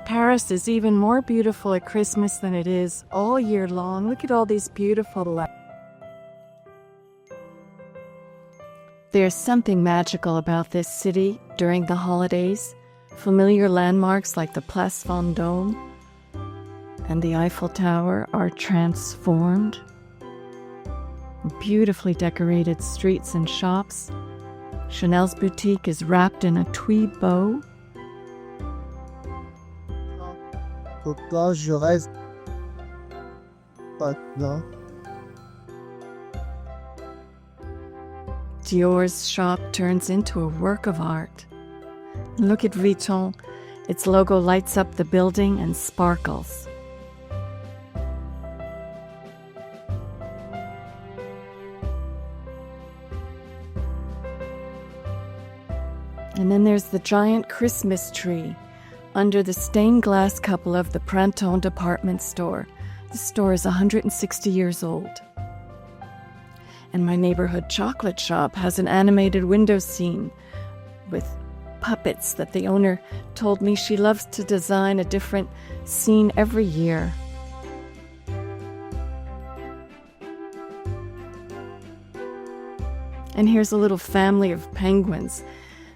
Paris is even more beautiful at Christmas than it is all year long. Look at all these beautiful lights. There's something magical about this city during the holidays. Familiar landmarks like the Place Vendôme and the Eiffel Tower are transformed. Beautifully decorated streets and shops. Chanel's boutique is wrapped in a tweed bow. Pourquoi je reste pas là? Dior's shop turns into a work of art. Look at Vuitton. Its logo lights up the building and sparkles. And then there's the giant Christmas tree under the stained glass cupola of the Printemps department store. The store is 160 years old. And my neighborhood chocolate shop has an animated window scene with puppets that the owner told me she loves to design a different scene every year. And here's a little family of penguins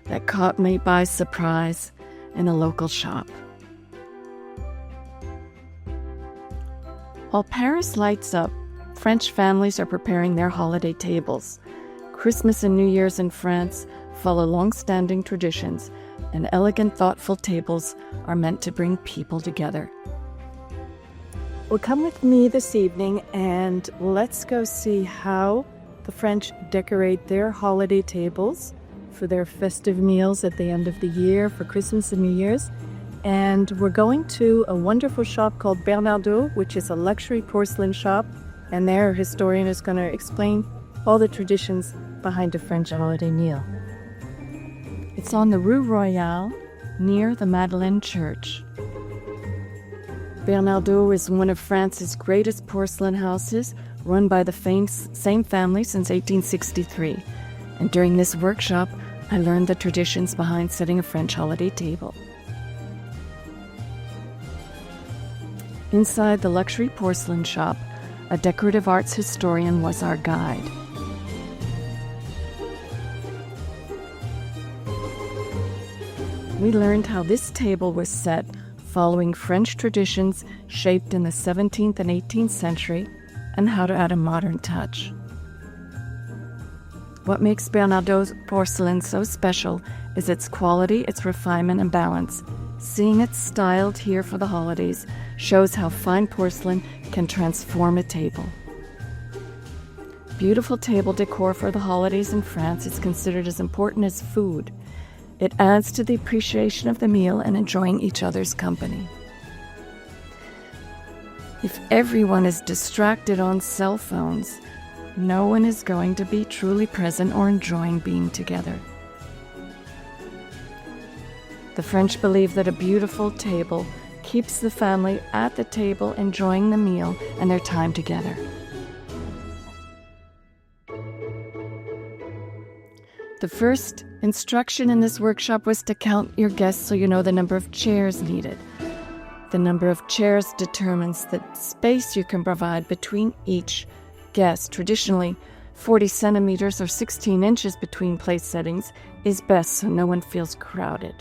that caught me by surprise in a local shop. While Paris lights up, French families are preparing their holiday tables. Christmas and New Year's in France follow long-standing traditions, and elegant, thoughtful tables are meant to bring people together. Well, come with me this evening and let's go see how the French decorate their holiday tables for their festive meals at the end of the year for Christmas and New Year's. And we're going to a wonderful shop called Bernardaud, which is a luxury porcelain shop. And their historian is going to explain all the traditions behind a French holiday meal. It's on the Rue Royale, near the Madeleine Church. Bernardaud is one of France's greatest porcelain houses, run by the same family since 1863. And during this workshop, I learned the traditions behind setting a French holiday table. Inside the luxury porcelain shop, a decorative arts historian was our guide. We learned how this table was set following French traditions shaped in the 17th and 18th century and how to add a modern touch. What makes Bernardaud's porcelain so special is its quality, its refinement, and balance. Seeing it styled here for the holidays shows how fine porcelain can transform a table. Beautiful table decor for the holidays in France is considered as important as food. It adds to the appreciation of the meal and enjoying each other's company. If everyone is distracted on cell phones, no one is going to be truly present or enjoying being together. The French believe that a beautiful table keeps the family at the table enjoying the meal and their time together. The first instruction in this workshop was to count your guests so you know the number of chairs needed. The number of chairs determines the space you can provide between each guest. Traditionally, 40 centimeters or 16 inches between place settings is best so no one feels crowded.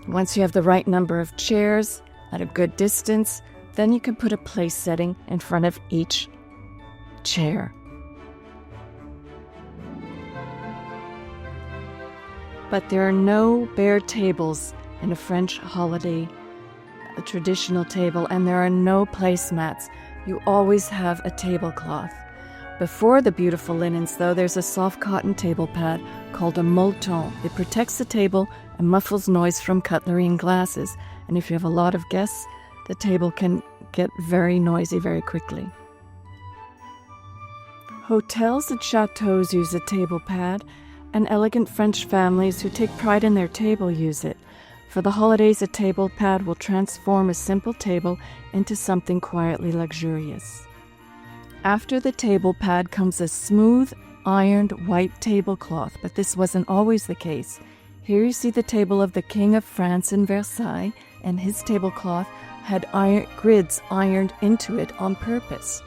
Once you have the right number of chairs at a good distance, then you can put a place setting in front of each chair. But there are no bare tables in a French holiday, a traditional table, and there are no placemats. You always have a tablecloth. Before the beautiful linens, though, there's a soft cotton table pad called a molleton. It protects the table and muffles noise from cutlery and glasses. And if you have a lot of guests, the table can get very noisy very quickly. Hotels and chateaux use a table pad, and elegant French families who take pride in their table use it. For the holidays, a table pad will transform a simple table into something quietly luxurious. After the table pad comes a smooth, ironed white tablecloth, but this wasn't always the case. Here you see the table of the King of France in Versailles, and his tablecloth had grids ironed into it on purpose.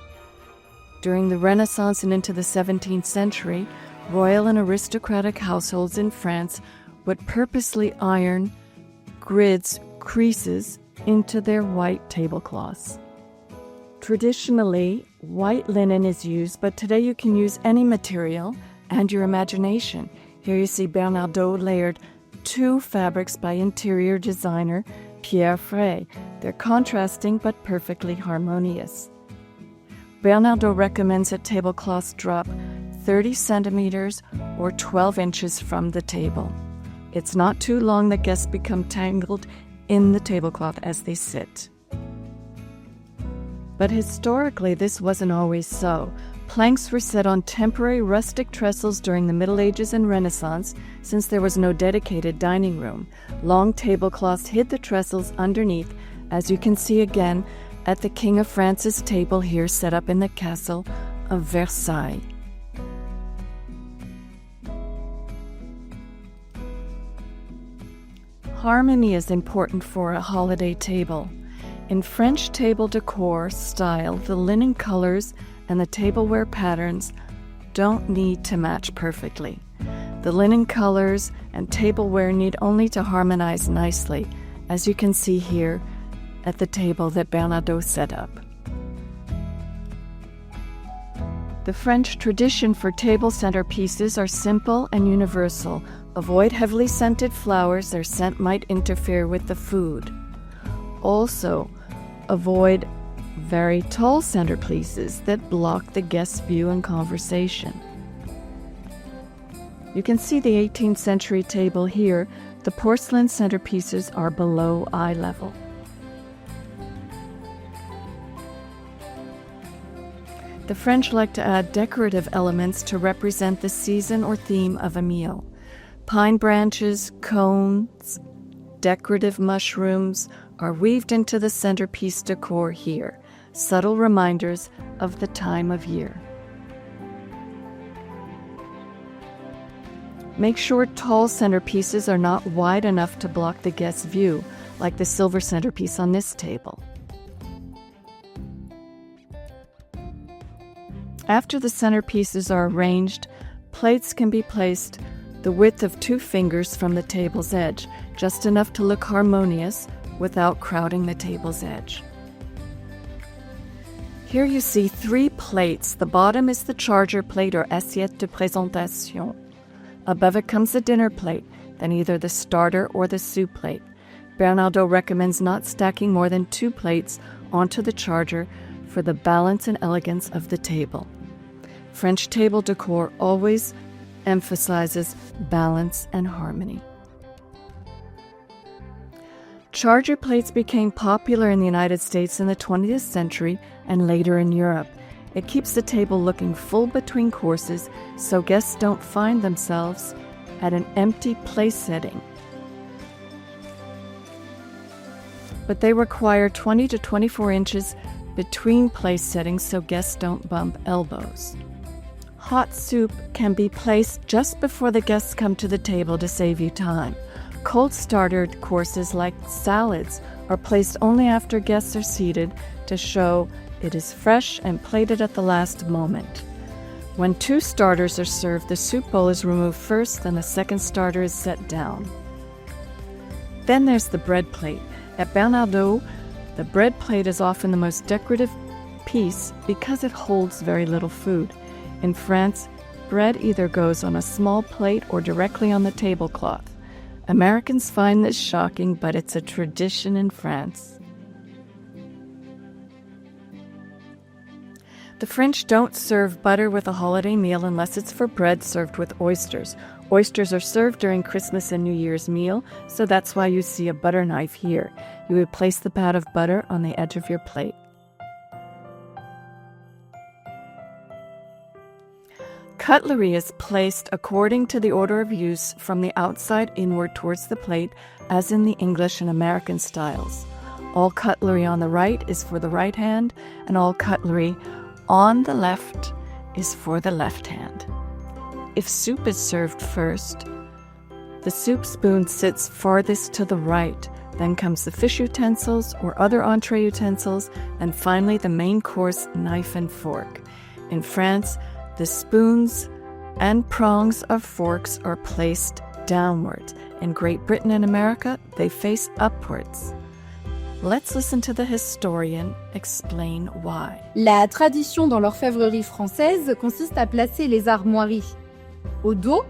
During the Renaissance and into the 17th century, royal and aristocratic households in France would purposely iron grids, creases, into their white tablecloths. Traditionally, white linen is used, but today you can use any material and your imagination. Here you see Bernardaud layered 2 fabrics by interior designer Pierre Frey. They're contrasting but perfectly harmonious. Bernardaud recommends that tablecloths drop 30 centimeters or 12 inches from the table. It's not too long that guests become tangled in the tablecloth as they sit. But historically, this wasn't always so. Planks were set on temporary rustic trestles during the Middle Ages and Renaissance, since there was no dedicated dining room. Long tablecloths hid the trestles underneath, as you can see again at the King of France's table here set up in the castle of Versailles. Harmony is important for a holiday table. In French table decor style, the linen colors and the tableware patterns don't need to match perfectly. The linen colors and tableware need only to harmonize nicely, as you can see here at the table that Bernardaud set up. The French tradition for table centerpieces are simple and universal. Avoid heavily scented flowers, their scent might interfere with the food. Also, avoid very tall centerpieces that block the guest's view and conversation. You can see the 18th century table here. The porcelain centerpieces are below eye level. The French like to add decorative elements to represent the season or theme of a meal. Pine branches, cones, decorative mushrooms are weaved into the centerpiece decor here, subtle reminders of the time of year. Make sure tall centerpieces are not wide enough to block the guest's view, like the silver centerpiece on this table. After the centerpieces are arranged, plates can be placed the width of 2 fingers from the table's edge, just enough to look harmonious without crowding the table's edge. Here you see 3 plates. The bottom is the charger plate or Assiette de Présentation. Above it comes the dinner plate, then either the starter or the soup plate. Bernardaud recommends not stacking more than 2 plates onto the charger for the balance and elegance of the table. French table decor always emphasizes balance and harmony. Charger plates became popular in the United States in the 20th century and later in Europe. It keeps the table looking full between courses so guests don't find themselves at an empty place setting. But they require 20 to 24 inches between place settings so guests don't bump elbows. Hot soup can be placed just before the guests come to the table to save you time. Cold starter courses like salads are placed only after guests are seated to show it is fresh and plated at the last moment. When 2 starters are served, the soup bowl is removed first, then the second starter is set down. Then there's the bread plate. At Bernardaud, the bread plate is often the most decorative piece because it holds very little food. In France, bread either goes on a small plate or directly on the tablecloth. Americans find this shocking, but it's a tradition in France. The French don't serve butter with a holiday meal unless it's for bread served with oysters. Oysters are served during Christmas and New Year's meal, so that's why you see a butter knife here. You would place the pat of butter on the edge of your plate. Cutlery is placed according to the order of use from the outside inward towards the plate, as in the English and American styles. All cutlery on the right is for the right hand, and all cutlery on the left is for the left hand. If soup is served first, The soup spoon sits farthest to the right. Then comes the fish utensils or other entree utensils, and finally the main course knife and fork. In France, the spoons and prongs of forks are placed downwards. In Great Britain and America, they face upwards. Let's listen to the historian explain why. La tradition dans l'orfèvrerie française consiste à placer les armoiries au dos.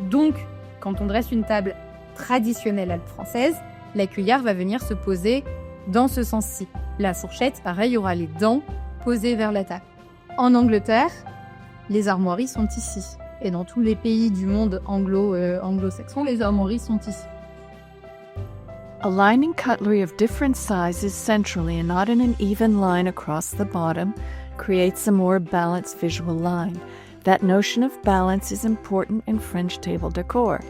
Donc, quand on dresse une table traditionnelle française, la cuillère va venir se poser dans ce sens-ci. La fourchette, pareil, aura les dents posées vers la table. En Angleterre, les armoiries sont ici. Et dans tous les pays du monde anglo-saxon, les armoiries sont ici. Aligning cutlery of different sizes centrally and not in an even line across the bottom creates a more balanced visual line. That notion of balance is important in French table decor.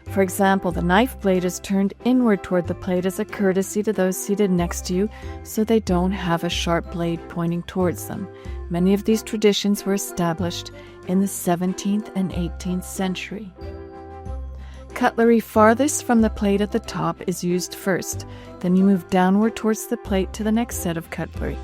For example, the knife blade is turned inward toward the plate as a courtesy to those seated next to you so they don't have a sharp blade pointing towards them. Many of these traditions were established in the 17th and 18th century. Cutlery farthest from the plate at the top is used first. Then you move downward towards the plate to the next set of cutlery.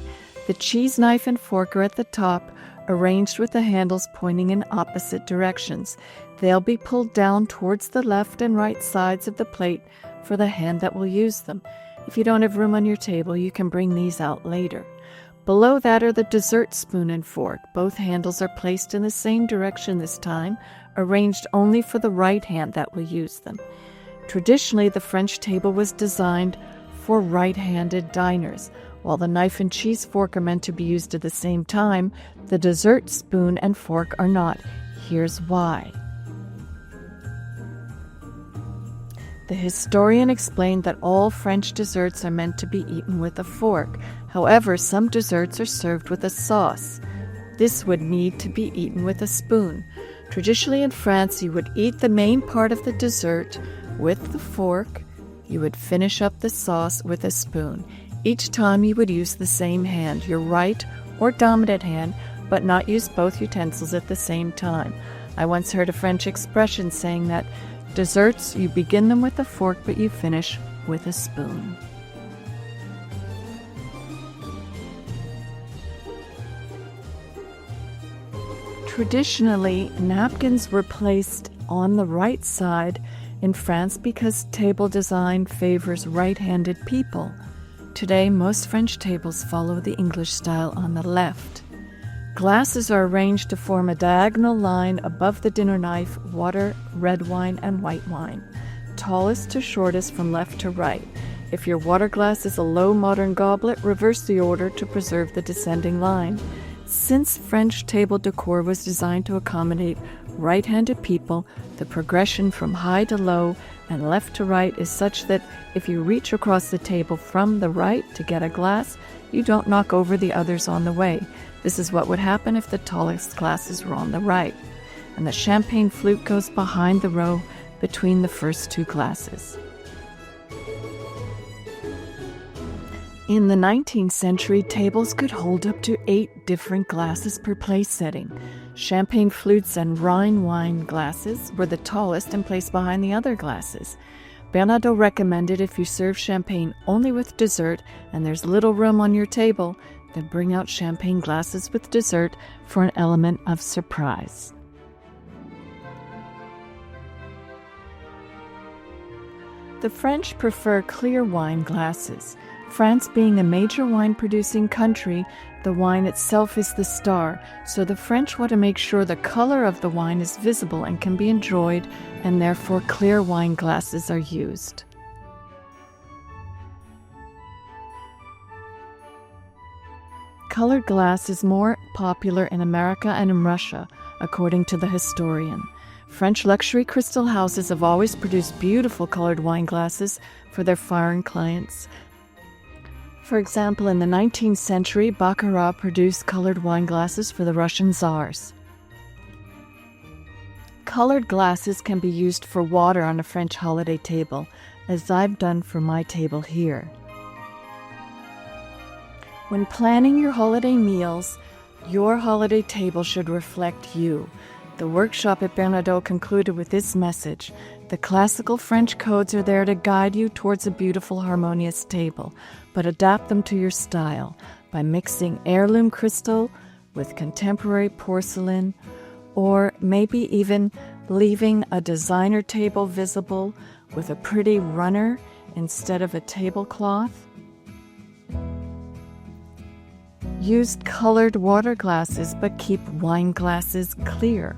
The cheese knife and fork are at the top, arranged with the handles pointing in opposite directions. They'll be pulled down towards the left and right sides of the plate for the hand that will use them. If you don't have room on your table, you can bring these out later. Below that are the dessert spoon and fork. Both handles are placed in the same direction this time, arranged only for the right hand that will use them. Traditionally, the French table was designed for right-handed diners. While the knife and cheese fork are meant to be used at the same time, the dessert spoon and fork are not. Here's why. The historian explained that all French desserts are meant to be eaten with a fork. However, some desserts are served with a sauce. This would need to be eaten with a spoon. Traditionally in France, you would eat the main part of the dessert with the fork. You would finish up the sauce with a spoon. Each time you would use the same hand, your right or dominant hand, but not use both utensils at the same time. I once heard a French expression saying that desserts, you begin them with a fork, but you finish with a spoon. Traditionally, napkins were placed on the right side in France because table design favors right-handed people. Today, most French tables follow the English style on the left. Glasses are arranged to form a diagonal line above the dinner knife, water, red wine, and white wine, tallest to shortest from left to right. If your water glass is a low modern goblet, reverse the order to preserve the descending line. Since French table decor was designed to accommodate right-handed people, the progression from high to low and left to right is such that if you reach across the table from the right to get a glass, you don't knock over the others on the way. This is what would happen if the tallest glasses were on the right, and the champagne flute goes behind the row between the first two glasses. In the 19th century, tables could hold up to 8 different glasses per place setting. Champagne flutes and Rhine wine glasses were the tallest and placed behind the other glasses. Bernardaud recommended if you serve champagne only with dessert and there's little room on your table, then bring out champagne glasses with dessert for an element of surprise. The French prefer clear wine glasses. France being a major wine-producing country, the wine itself is the star, so the French want to make sure the color of the wine is visible and can be enjoyed, and therefore clear wine glasses are used. Colored glass is more popular in America and in Russia, according to the historian. French luxury crystal houses have always produced beautiful colored wine glasses for their foreign clients. For example, in the 19th century, Baccarat produced colored wine glasses for the Russian czars. Colored glasses can be used for water on a French holiday table, as I've done for my table here. When planning your holiday meals, your holiday table should reflect you. The workshop at Bernardaud concluded with this message: the classical French codes are there to guide you towards a beautiful, harmonious table, but adapt them to your style by mixing heirloom crystal with contemporary porcelain, or maybe even leaving a designer table visible with a pretty runner instead of a tablecloth. Use colored water glasses, but keep wine glasses clear.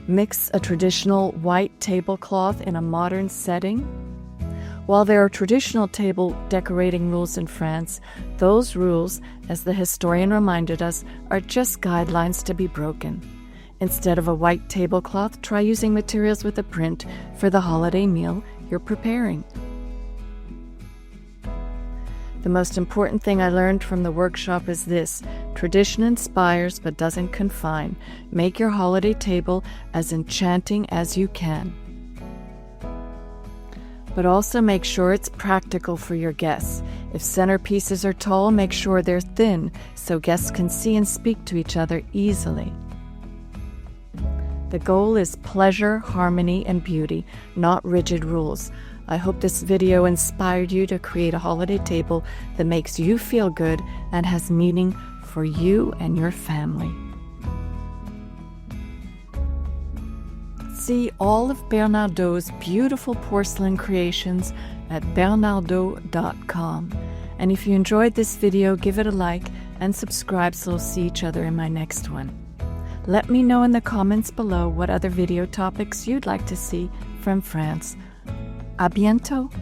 Mix a traditional white tablecloth in a modern setting. While there are traditional table decorating rules in France, those rules, as the historian reminded us, are just guidelines to be broken. Instead of a white tablecloth, try using materials with a print for the holiday meal you're preparing. The most important thing I learned from the workshop is this: tradition inspires but doesn't confine. Make your holiday table as enchanting as you can. But also make sure it's practical for your guests. If centerpieces are tall, make sure they're thin so guests can see and speak to each other easily. The goal is pleasure, harmony, and beauty, not rigid rules. I hope this video inspired you to create a holiday table that makes you feel good and has meaning for you and your family. See all of Bernardaud's beautiful porcelain creations at bernardaud.com. And if you enjoyed this video, give it a like and subscribe so we'll see each other in my next one. Let me know in the comments below what other video topics you'd like to see from France. À bientôt!